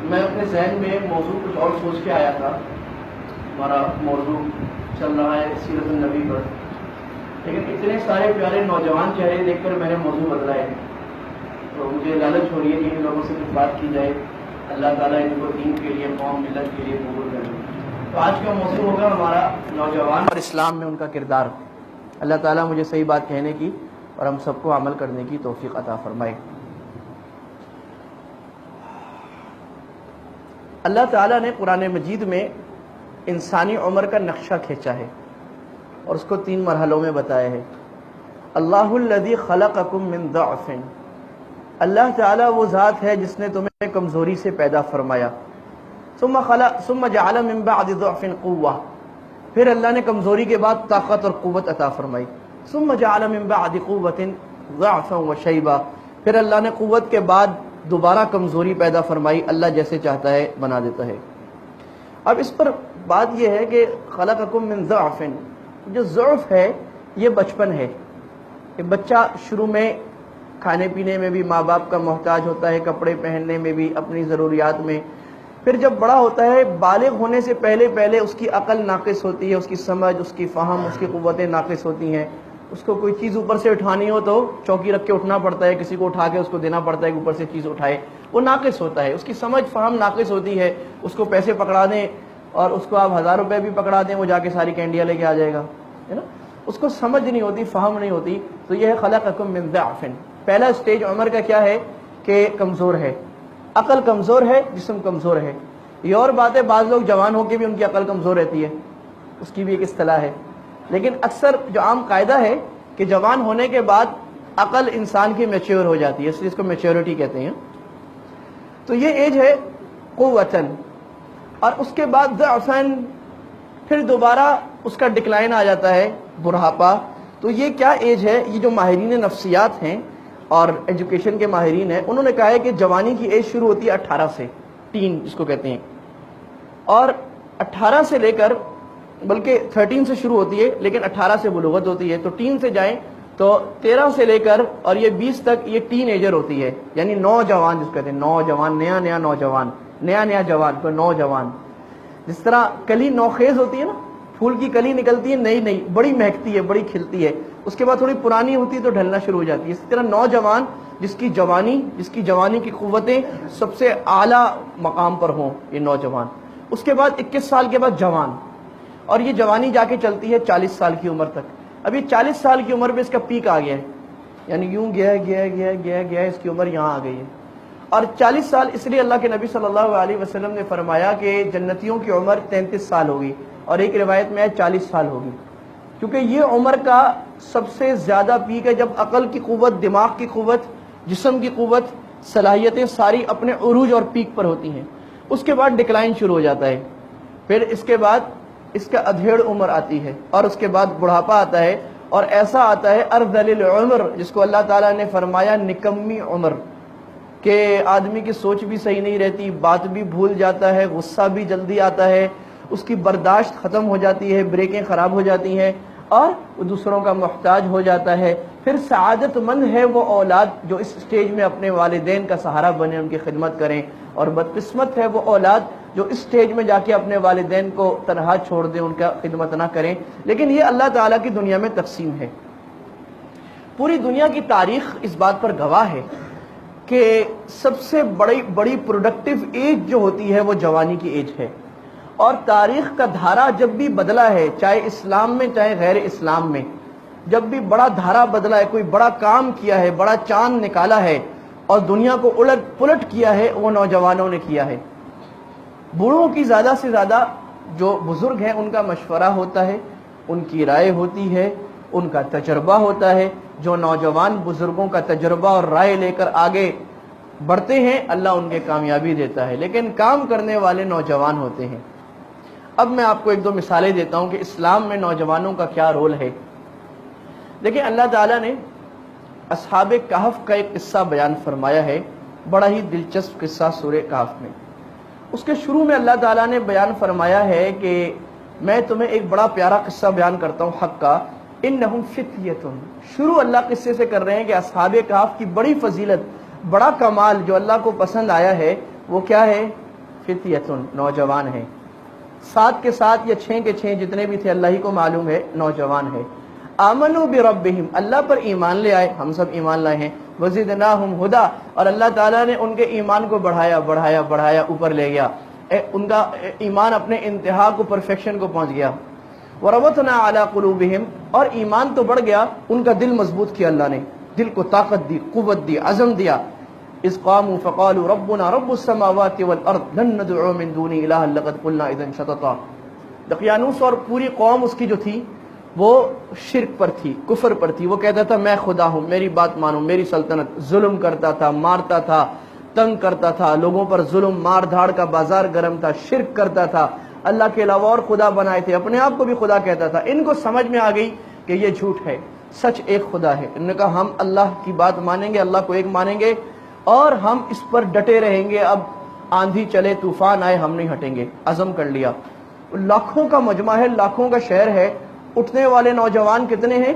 میں اپنے ذہن میں موضوع کچھ اور سوچ کے آیا تھا. ہمارا موضوع چل رہا ہے سیرت النبی پر، لیکن اتنے سارے پیارے نوجوان چہرے دیکھ کر میں نے موضوع بدلا ہے. تو مجھے لالچ ہو رہی ہے کہ ان لوگوں سے کچھ بات کی جائے. اللہ تعالیٰ ان کو دین کے لیے، قوم ملت کے لیے قبول کرے. تو آج کا موضوع ہوگا ہمارا نوجوان اور اسلام میں ان کا کردار. اللہ تعالیٰ مجھے صحیح بات کہنے کی اور ہم سب کو عمل کرنے کی توفیق عطا فرمائے. اللہ تعالیٰ نے قرآن مجید میں انسانی عمر کا نقشہ کھینچا ہے اور اس کو 3 مرحلوں میں بتایا ہے. اللہ الذی خلقکم من ضعف، اللہ تعالیٰ وہ ذات ہے جس نے تمہیں کمزوری سے پیدا فرمایا. ثم جعل من بعد ضعف قوة، پھر اللہ نے کمزوری کے بعد طاقت اور قوت عطا فرمائی. ثم جعل من بعد قوة ضعفا وشیبا، پھر اللہ نے قوت کے بعد دوبارہ کمزوری پیدا فرمائی. اللہ جیسے چاہتا ہے بنا دیتا ہے. اب اس پر بات یہ ہے کہ خلقکم من ضعف، جو ضعف ہے یہ بچپن ہے. کہ بچہ شروع میں کھانے پینے میں بھی ماں باپ کا محتاج ہوتا ہے، کپڑے پہننے میں بھی، اپنی ضروریات میں. پھر جب بڑا ہوتا ہے، بالغ ہونے سے پہلے اس کی عقل ناقص ہوتی ہے، اس کی سمجھ، اس کی فہم، اس کی قوتیں ناقص ہوتی ہیں. اس کو کوئی چیز اوپر سے اٹھانی ہو تو چوکی رکھ کے اٹھنا پڑتا ہے، کسی کو اٹھا کے اس کو دینا پڑتا ہے کہ اوپر سے چیز اٹھائے. وہ ناقص ہوتا ہے، اس کی سمجھ فہم ناقص ہوتی ہے. اس کو پیسے پکڑا دیں اور اس کو آپ 1000 روپے بھی پکڑا دیں، وہ جا کے ساری کینڈیاں لے کے آ جائے گا، ہے نا. اس کو سمجھ نہیں ہوتی، فہم نہیں ہوتی. تو یہ ہے خلقکم من ضعف. پہلا سٹیج عمر کا کیا ہے کہ کمزور ہے، عقل کمزور ہے، جسم کمزور ہے. یہ اور بات ہے، بعض لوگ جوان ہو کے بھی ان کی عقل کمزور رہتی ہے، اس کی بھی ایک اصطلاح ہے. لیکن اکثر جو عام قاعدہ ہے کہ جوان ہونے کے بعد عقل انسان کی میچور ہو جاتی ہے، اس لیے اس کو میچورٹی کہتے ہیں. تو یہ ایج ہے قوتاً. اور اس کے بعد ضعفاً، پھر دوبارہ اس کا ڈکلائن آ جاتا ہے، بڑھاپا. تو یہ کیا ایج ہے؟ یہ جو ماہرین نفسیات ہیں اور ایجوکیشن کے ماہرین ہیں، انہوں نے کہا ہے کہ جوانی کی ایج شروع ہوتی ہے 18 سے، ٹین جس کو کہتے ہیں. اور 18 سے لے کر، بلکہ 13 سے شروع ہوتی ہے لیکن 18 سے بلوغت ہوتی ہے. تو ٹین سے جائیں تو 13 سے لے کر اور یہ 20 تک یہ ٹین ایجر ہوتی ہے، یعنی نوجوان جس کو کہتے ہیں. نوجوان، نیا نوجوان، نیا جوان کو نوجوان. جس طرح کلی نوخیز ہوتی ہے نا، پھول کی کلی نکلتی ہے نئی بڑی مہکتی ہے، بڑی کھلتی ہے. اس کے بعد تھوڑی پرانی ہوتی ہے تو ڈھلنا شروع ہو جاتی ہے. اسی طرح نوجوان جس کی جوانی کی قوتیں سب سے اعلیٰ مقام پر ہوں، یہ نوجوان. اس کے بعد 21 سال کے بعد جوان، اور یہ جوانی جا کے چلتی ہے 40 سال کی عمر تک. اب یہ 40 سال کی عمر پہ اس کا پیک آ گیا ہے، یعنی یوں گیا اس کی عمر یہاں آ گئی ہے. اور 40 سال اس لیے اللہ کے نبی صلی اللہ علیہ وسلم نے فرمایا کہ جنتیوں کی عمر 33 سال ہوگی، اور ایک روایت میں ہے 40 سال ہوگی. کیونکہ یہ عمر کا سب سے زیادہ پیک ہے جب عقل کی قوت، دماغ کی قوت، جسم کی قوت، صلاحیتیں ساری اپنے عروج اور پیک پر ہوتی ہیں. اس کے بعد ڈکلائن شروع ہو جاتا ہے. پھر اس کے بعد اس کا ادھیڑ عمر آتی ہے، اور اس کے بعد بڑھاپا آتا ہے. اور ایسا آتا ہے ارذل العمر، جس کو اللہ تعالیٰ نے فرمایا نکمی عمر، کہ آدمی کی سوچ بھی صحیح نہیں رہتی، بات بھی بھول جاتا ہے، غصہ بھی جلدی آتا ہے، اس کی برداشت ختم ہو جاتی ہے، بریکیں خراب ہو جاتی ہیں، اور وہ دوسروں کا محتاج ہو جاتا ہے. پھر سعادت مند ہے وہ اولاد جو اس سٹیج میں اپنے والدین کا سہارا بنے، ان کی خدمت کریں. اور بدقسمت ہے وہ اولاد جو اس سٹیج میں جا کے اپنے والدین کو تنہا چھوڑ دیں، ان کا خدمت نہ کریں. لیکن یہ اللہ تعالیٰ کی دنیا میں تقسیم ہے. پوری دنیا کی تاریخ اس بات پر گواہ ہے کہ سب سے بڑی پروڈکٹیو ایج جو ہوتی ہے وہ جوانی کی ایج ہے. اور تاریخ کا دھارا جب بھی بدلا ہے، چاہے اسلام میں چاہے غیر اسلام میں، جب بھی بڑا دھارا بدلا ہے، کوئی بڑا کام کیا ہے، بڑا چاند نکالا ہے اور دنیا کو الٹ پلٹ کیا ہے، وہ نوجوانوں نے کیا ہے. بوڑھوں کی زیادہ سے زیادہ جو بزرگ ہیں ان کا مشورہ ہوتا ہے، ان کی رائے ہوتی ہے، ان کا تجربہ ہوتا ہے. جو نوجوان بزرگوں کا تجربہ اور رائے لے کر آگے بڑھتے ہیں، اللہ ان کے کامیابی دیتا ہے. لیکن کام کرنے والے نوجوان ہوتے ہیں. اب میں آپ کو 1-2 مثالیں دیتا ہوں کہ اسلام میں نوجوانوں کا کیا رول ہے. دیکھیں، اللہ تعالیٰ نے اصحاب کہف کا ایک قصہ بیان فرمایا ہے، بڑا ہی دلچسپ قصہ سورہ کہف میں. اس کے شروع میں اللہ تعالیٰ نے بیان فرمایا ہے کہ میں تمہیں ایک بڑا پیارا قصہ بیان کرتا ہوں حق کا. انہم فتیۃ، شروع اللہ قصے سے کر رہے ہیں کہ اصحاب کہف کی بڑی فضیلت، بڑا کمال جو اللہ کو پسند آیا ہے وہ کیا ہے فتیتن نوجوان ہیں، 7 کے 7 یا 6 کے 6 جتنے بھی تھے اللہ ہی کو معلوم ہے نوجوان ہے، آمنوا بربہم اللہ پر ایمان لے آئے، ہم سب ایمان لائے ہیں، وزدناہم ہدا اور اللہ تعالیٰ نے ان کے ایمان کو بڑھایا بڑھایا بڑھایا اوپر لے گیا، ان کا ایمان اپنے انتہا کو پرفیکشن کو پہنچ گیا، وربطنا علی قلوبہم اور ایمان تو بڑھ گیا، ان کا دل مضبوط کیا اللہ نے، دل کو طاقت دی، قوت دی، عزم دیا، اذ قاموا فقالوا ربنا رب السماوات والارض لن ندعو من دونه الها لقد قلنا اذا شططا۔ دقیانوس اور پوری قوم اس کی جو تھی وہ شرک پر تھی، کفر پر تھی، وہ کہتا تھا میں خدا ہوں، میری بات مانو، میری سلطنت، ظلم کرتا تھا، مارتا تھا، تنگ کرتا تھا، لوگوں پر ظلم مار دھاڑ کا بازار گرم تھا، شرک کرتا تھا، اللہ کے علاوہ اور خدا بنائے تھے، اپنے آپ کو بھی خدا کہتا تھا۔ ان کو سمجھ میں آ گئی کہ یہ جھوٹ ہے، سچ ایک خدا ہے، انہوں نے کہا ہم اللہ کی بات مانیں گے، اللہ کو ایک مانیں گے اور ہم اس پر ڈٹے رہیں گے، اب آندھی چلے طوفان آئے ہم نہیں ہٹیں گے، عزم کر لیا۔ لاکھوں کا مجمع ہے، لاکھوں کا شہر ہے، اٹھنے والے نوجوان کتنے ہیں؟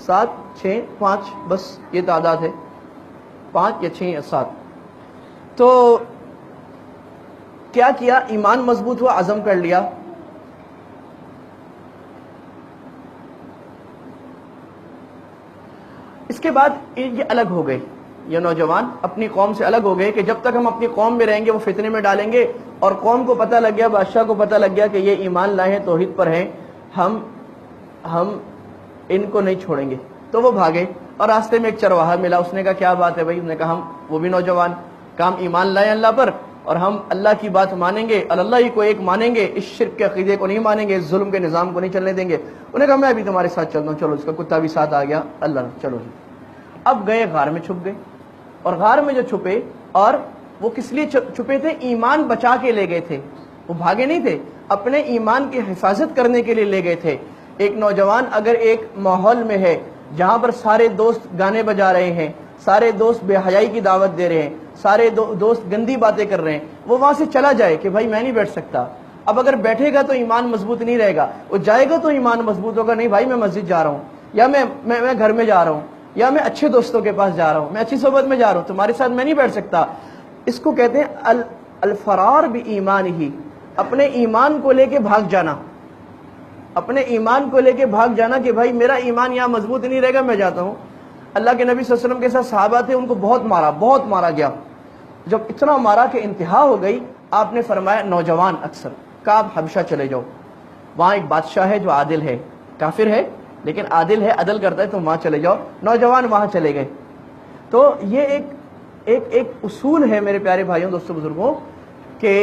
7 6 5 بس یہ تعداد ہے، 5 یا 6 یا 7۔ تو کیا کیا؟ ایمان مضبوط ہوا، عزم کر لیا۔ اس کے بعد یہ الگ ہو گئے، یہ نوجوان اپنی قوم سے الگ ہو گئے کہ جب تک ہم اپنی قوم میں رہیں گے وہ فتنے میں ڈالیں گے، اور قوم کو پتہ لگ گیا، بادشاہ کو پتہ لگ گیا کہ یہ ایمان لائے ہیں، توحید پر ہیں، ہم ان کو نہیں چھوڑیں گے، تو وہ بھاگے۔ اور راستے میں ایک چرواہا ملا، اس نے کہا کیا بات ہے بھائی؟ انہوں نے کہا ہم وہ بھی نوجوان کام ایمان لائے اللہ پر اور ہم اللہ کی بات مانیں گے، اللہ ہی کو ایک مانیں گے، اس شرک کے عقیدے کو نہیں مانیں گے، اس ظلم کے نظام کو نہیں چلنے دیں گے۔ انہوں نے کہا میں بھی تمہارے ساتھ چلتا ہوں، چلو۔ اس کا کتا بھی ساتھ آ گیا، اللہ چلو جی۔ اب گئے غار میں چھپ گئے، اور غار میں جو چھپے، اور وہ کس لیے چھپے تھے؟ ایمان بچا کے لے گئے تھے، وہ بھاگے نہیں تھے، اپنے ایمان کی حفاظت کرنے کے لیے لے گئے تھے۔ ایک نوجوان اگر ایک ماحول میں ہے جہاں پر سارے دوست گانے بجا رہے ہیں، سارے دوست بے حیائی کی دعوت دے رہے ہیں، سارے دوست گندی باتیں کر رہے ہیں، وہ وہاں سے چلا جائے کہ بھائی میں نہیں بیٹھ سکتا۔ اب اگر بیٹھے گا تو ایمان مضبوط نہیں رہے گا، وہ جائے گا تو ایمان مضبوط ہوگا، نہیں بھائی میں مسجد جا رہا ہوں، یا میں گھر میں جا رہا ہوں، یا میں اچھے دوستوں کے پاس جا رہا ہوں، میں اچھی صحبت میں جا رہا ہوں، تمہارے ساتھ میں نہیں بیٹھ سکتا۔ اس کو کہتے ہیں الفرار بایمان ہی، اپنے ایمان کو لے کے بھاگ جانا، اپنے ایمان کو لے کے بھاگ جانا کہ بھائی میرا ایمان یہاں مضبوط نہیں رہے گا، میں جاتا ہوں۔ اللہ کے نبی صلی اللہ علیہ وسلم کے ساتھ صحابہ تھے، ان کو بہت مارا گیا، جب اتنا مارا کہ انتہا ہو گئی، آپ نے فرمایا نوجوان اکثر کعب حبشہ چلے جاؤ، وہاں ایک بادشاہ ہے جو عادل ہے، کافر ہے لیکن عادل ہے، عدل کرتا ہے، تو وہاں چلے جاؤ۔ نوجوان وہاں چلے گئے۔ تو یہ ایک اصول ہے میرے پیارے بھائیوں، دوستوں، بزرگوں، کہ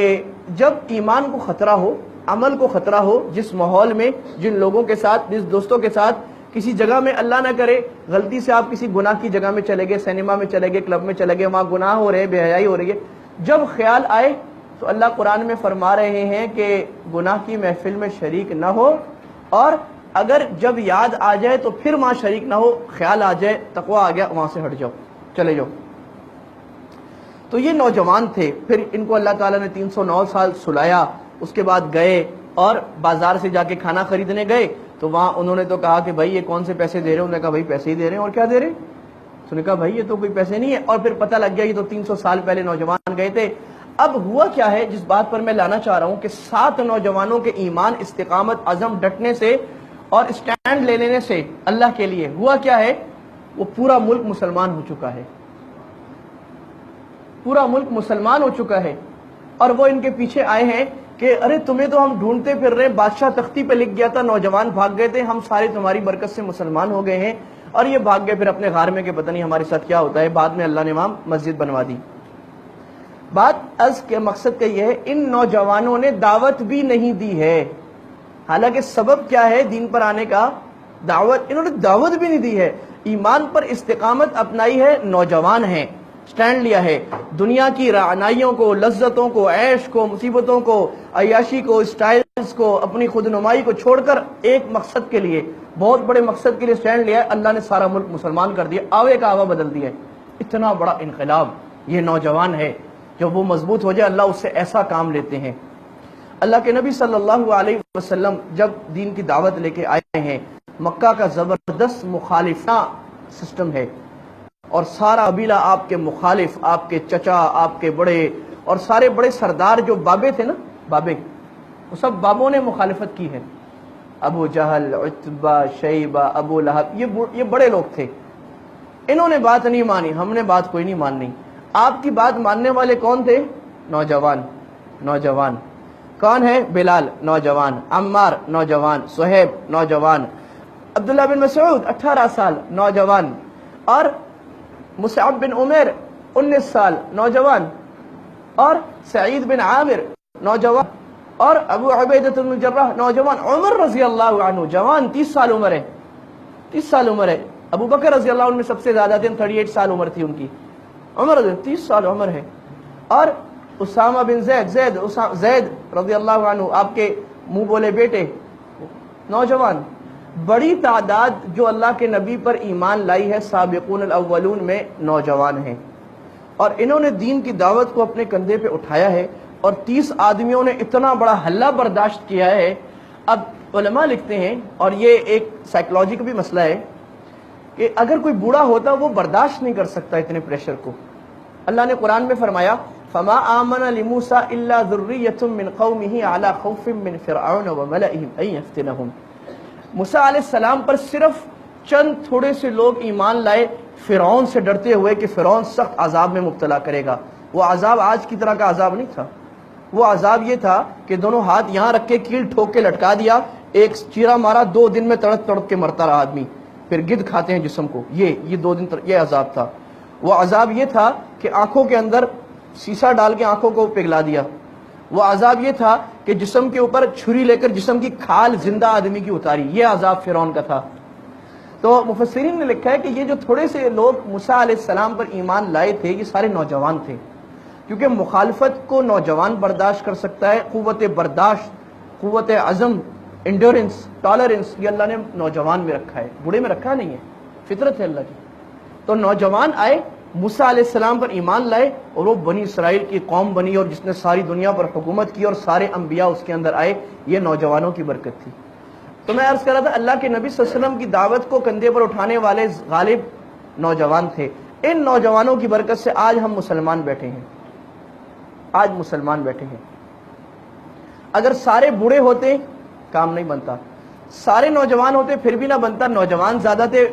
جب ایمان کو خطرہ ہو، عمل کو خطرہ ہو، جس ماحول میں، جن لوگوں کے ساتھ، جس دوستوں کے ساتھ، کسی جگہ میں اللہ نہ کرے غلطی سے آپ کسی گناہ کی جگہ میں چلے گئے، سینما میں چلے گئے، کلب میں چلے گئے، وہاں گناہ ہو رہے، بے حیائی ہو رہی ہے، جب خیال آئے تو اللہ قرآن میں فرما رہے ہیں کہ گناہ کی محفل میں شریک نہ ہو، اور اگر جب یاد آ جائے تو پھر وہاں شریک نہ ہو، خیال آ جائے، تقویٰ آ گیا، وہاں سے ہٹ جاؤ، چلے جاؤ۔ تو یہ نوجوان تھے، پھر ان کو اللہ تعالیٰ نے 309 سال سلایا، اس کے بعد گئے اور بازار سے جا کے کھانا خریدنے گئے، تو وہاں انہوں نے تو کہا کہ بھائی یہ کون سے پیسے دے رہے ہیں؟ انہوں نے کہا بھائی پیسے ہی دے رہے ہیں، اور کیا دے رہے ہیں؟ انہوں نے کہا بھائی یہ تو کوئی پیسے نہیں ہے، اور پھر پتہ لگ گیا یہ تو 300 سال پہلے نوجوان گئے تھے۔ اب ہوا کیا ہے، جس بات پر میں لانا چاہ رہا ہوں کہ 7 نوجوانوں کے ایمان، استقامت، عزم، ڈٹنے سے اور اسٹینڈ لے لینے سے اللہ کے لیے ہوا کیا ہے، وہ پورا ملک مسلمان ہو چکا ہے، پورا ملک مسلمان ہو چکا ہے۔ اور وہ ان کے پیچھے آئے ہیں کہ ارے تمہیں تو ہم ڈھونڈتے پھر رہے، بادشاہ تختی پہ لکھ گیا تھا، نوجوان بھاگ گئے تھے، ہم سارے تمہاری برکت سے مسلمان ہو گئے ہیں، اور یہ بھاگ گئے پھر اپنے غار میں کہ پتہ نہیں ہمارے ساتھ کیا ہوتا ہے۔ بعد میں اللہ نے وہاں مسجد بنوا دی۔ بات از کے مقصد کا یہ ہے، ان نوجوانوں نے دعوت بھی نہیں دی ہے، حالانکہ سبب کیا ہے دین پر آنے کا؟ دعوت، انہوں نے دعوت بھی نہیں دی ہے، ایمان پر استقامت اپنائی ہے، نوجوان ہیں، سٹینڈ لیا ہے، دنیا کی رعنائیوں کو، لذتوں کو، عیش کو، مصیبتوں کو، عیاشی کو، اسٹائلز کو، اپنی خود نمائی کو چھوڑ کر ایک مقصد کے لیے، بہت بڑے مقصد کے لیے سٹینڈ لیا ہے، اللہ نے سارا ملک مسلمان کر دیا، آوے کا آوا بدل دیا ہے۔ اتنا بڑا انقلاب یہ نوجوان ہے، جب وہ مضبوط ہو جائے اللہ اس سے ایسا کام لیتے ہیں۔ اللہ کے نبی صلی اللہ علیہ وسلم جب دین کی دعوت لے کے آئے ہیں، مکہ کا زبردست مخالفہ سسٹم ہے، اور سارا قبیلہ آپ کے مخالف، آپ کے چچا، آپ کے بڑے اور سارے بڑے سردار جو بابے تھے نا، بابے، وہ سب بابوں نے مخالفت کی ہے. ابو جہل، عتبہ، شیبہ، ابو لہب، یہ بڑے لوگ تھے. انہوں نے بات نہیں مانی، ہم نے بات کوئی نہیں ماننی. آپ کی بات ماننے والے کون تھے؟ نوجوان. نوجوان کون ہے؟ بلال نوجوان، عمار نوجوان، صہیب نوجوان، عبداللہ بن مسعود 18 سال نوجوان، اور مصعب بن عمیر 19 سال نوجوان، اور سعید بن عامر نوجوان، اور ابو عبیدہ بن الجراح نوجوان. عمر رضی اللہ عنہ جوان، 30 سال عمر ہے، 30 سال عمر ہے. ابو بکر رضی اللہ عنہ میں سب سے زیادہ تھے، 38 سال عمر تھی ان کی. عمر 30 سال عمر ہے. اور اسامہ بن زید رضی اللہ عنہ، آپ کے منہ بولے بیٹے، نوجوان. بڑی تعداد جو اللہ کے نبی پر ایمان لائی ہے سابقون الاولون میں نوجوان ہیں، اور انہوں نے دین کی دعوت کو اپنے کندھے پہ اٹھایا ہے. اور 30 آدمیوں نے اتنا بڑا حلہ برداشت کیا ہے. اب علماء لکھتے ہیں، اور یہ ایک سائیکلوجی کا بھی مسئلہ ہے، کہ اگر کوئی بوڑھا ہوتا وہ برداشت نہیں کر سکتا اتنے پریشر کو. اللہ نے قرآن میں فرمایا فما آمن لموسیٰ الا ذریۃ من قومہ علی خوف من فرعون وملئہم ان یفتنہم. موسیٰ علیہ السلام پر صرف چند تھوڑے سے لوگ ایمان لائے، فرعون سے ڈرتے ہوئے کہ فرعون سخت عذاب میں مبتلا کرے گا. وہ عذاب آج کی طرح کا عذاب نہیں تھا. وہ عذاب یہ تھا کہ دونوں ہاتھ یہاں رکھ کے کیل ٹھوک کے لٹکا دیا، ایک چیرا مارا، 2 دن میں تڑپ تڑپ کے مرتا رہا آدمی، پھر گدھ کھاتے ہیں جسم کو. یہ 2 دن یہ عذاب تھا. وہ عذاب یہ تھا کہ آنکھوں کے اندر سیسا ڈال کے آنکھوں کو پگھلا دیا. وہ عذاب یہ تھا کہ جسم کے اوپر چھری لے کر جسم کی کھال زندہ آدمی کی اتاری. یہ عذاب فرعون کا تھا. تو مفسرین نے لکھا ہے کہ یہ جو تھوڑے سے لوگ موسیٰ علیہ السلام پر ایمان لائے تھے، یہ سارے نوجوان تھے، کیونکہ مخالفت کو نوجوان برداشت کر سکتا ہے. قوت برداشت، قوت عزم، انڈورنس، ٹالرنس، یہ اللہ نے نوجوان میں رکھا ہے، بوڑھے میں رکھا نہیں ہے، فطرت ہے اللہ کی. تو نوجوان آئے، موسیٰ علیہ السلام پر ایمان لائے، اور وہ بنی اسرائیل کی قوم بنی، اور جس نے ساری دنیا پر حکومت کی، اور سارے انبیاء اس کے اندر آئے. یہ نوجوانوں کی برکت تھی. تو میں عرض کر رہا تھا اللہ کے نبی صلی اللہ علیہ وسلم کی دعوت کو کندھے پر اٹھانے والے غالب نوجوان تھے. ان نوجوانوں کی برکت سے آج ہم مسلمان بیٹھے ہیں. آج مسلمان بیٹھے ہیں. اگر سارے بوڑھے ہوتے کام نہیں بنتا، سارے نوجوان ہوتے پھر بھی نہ بنتا. نوجوان زیادہ تھے،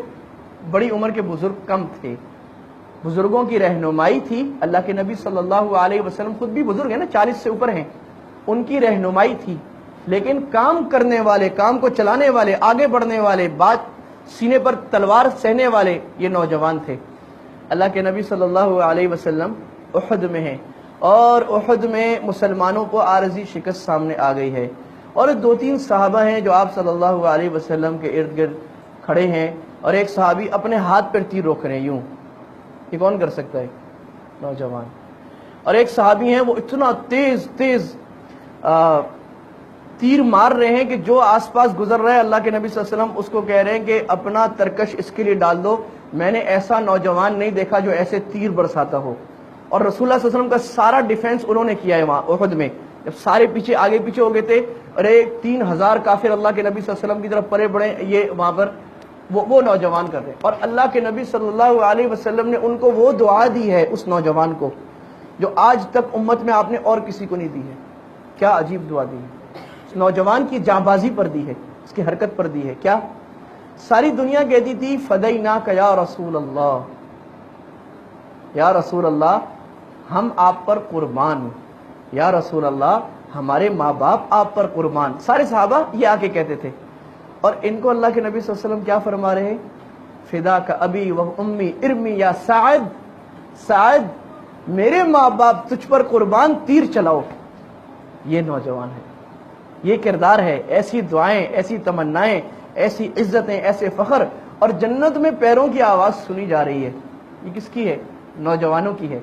بڑی عمر کے بزرگ کم تھے. بزرگوں کی رہنمائی تھی. اللہ کے نبی صلی اللہ علیہ وسلم خود بھی بزرگ ہیں نا، 40 سے اوپر ہیں. ان کی رہنمائی تھی. لیکن کام کرنے والے، کام کو چلانے والے، آگے بڑھنے والے، بات سینے پر تلوار سہنے والے، یہ نوجوان تھے. اللہ کے نبی صلی اللہ علیہ وسلم احد میں ہیں، اور احد میں مسلمانوں کو عارضی شکست سامنے آ گئی ہے. اور 2-3 صحابہ ہیں جو آپ صلی اللہ علیہ وسلم کے ارد گرد کھڑے ہیں، اور ایک صحابی اپنے ہاتھ پر تیر روک رہے ہیں یوں. یہ کون کر سکتا ہے؟ نوجوان. اور ایک صحابی ہیں وہ اتنا تیز تیر مار رہے ہیں کہ جو آس پاس گزر رہا ہے، اللہ کے نبی صلی اللہ علیہ وسلم اس کو کہہ رہے ہیں کہ اپنا ترکش اس کے لیے ڈال دو، میں نے ایسا نوجوان نہیں دیکھا جو ایسے تیر برساتا ہو. اور رسول اللہ صلی اللہ علیہ وسلم کا سارا ڈیفینس انہوں نے کیا ہے وہاں احد میں. جب سارے پیچھے آگے پیچھے ہو گئے تھے، اور 3000 کافر اللہ کے نبی صلی اللہ علیہ وسلم کی طرف پڑے بڑے، یہ وہاں پر وہ نوجوان کر رہے ہیں. اور اللہ کے نبی صلی اللہ علیہ وسلم نے ان کو وہ دعا دی ہے اس نوجوان کو جو آج تک امت میں آپ نے اور کسی کو نہیں دی ہے. کیا عجیب دعا دی ہے! اس نوجوان کی جاں بازی پر دی ہے، اس کی حرکت پر دی ہے. کیا ساری دنیا کہتی تھی فدیناک یا رسول اللہ، یا رسول اللہ ہم آپ پر قربان، یا رسول اللہ ہمارے ماں باپ آپ پر قربان. سارے صحابہ یہ آ کے کہتے تھے. اور ان کو اللہ کے نبی صلی اللہ علیہ وسلم کیا فرما رہے ہیں؟ فدا کا ابی و امی ارمی یا سعد، سعد میرے ماں باپ تجھ پر قربان، تیر چلاؤ. یہ نوجوان ہے، یہ کردار ہے. ایسی دعائیں، ایسی تمنائیں، ایسی عزتیں، ایسے فخر، اور جنت میں پیروں کی آواز سنی جا رہی ہے. یہ کس کی ہے؟ نوجوانوں کی ہے.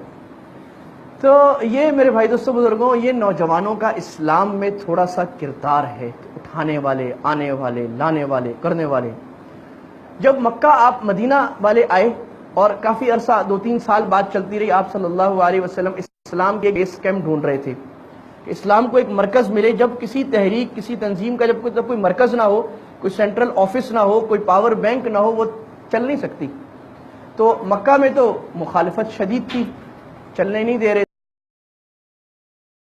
تو یہ میرے بھائی دوستوں بزرگوں، یہ نوجوانوں کا اسلام میں تھوڑا سا کردار ہے، اٹھانے والے، آنے والے، لانے والے، کرنے والے. جب مکہ آپ مدینہ والے آئے اور کافی عرصہ 2-3 سال بات چلتی رہی، آپ صلی اللہ علیہ وسلم اسلام کے بیس کیمپ ڈھونڈ رہے تھے کہ اسلام کو ایک مرکز ملے. جب کسی تحریک، کسی تنظیم کا جب کوئی مرکز نہ ہو، کوئی سینٹرل آفس نہ ہو، کوئی پاور بینک نہ ہو، وہ چل نہیں سکتی. تو مکہ میں تو مخالفت شدید تھی، چلنے نہیں دے رہے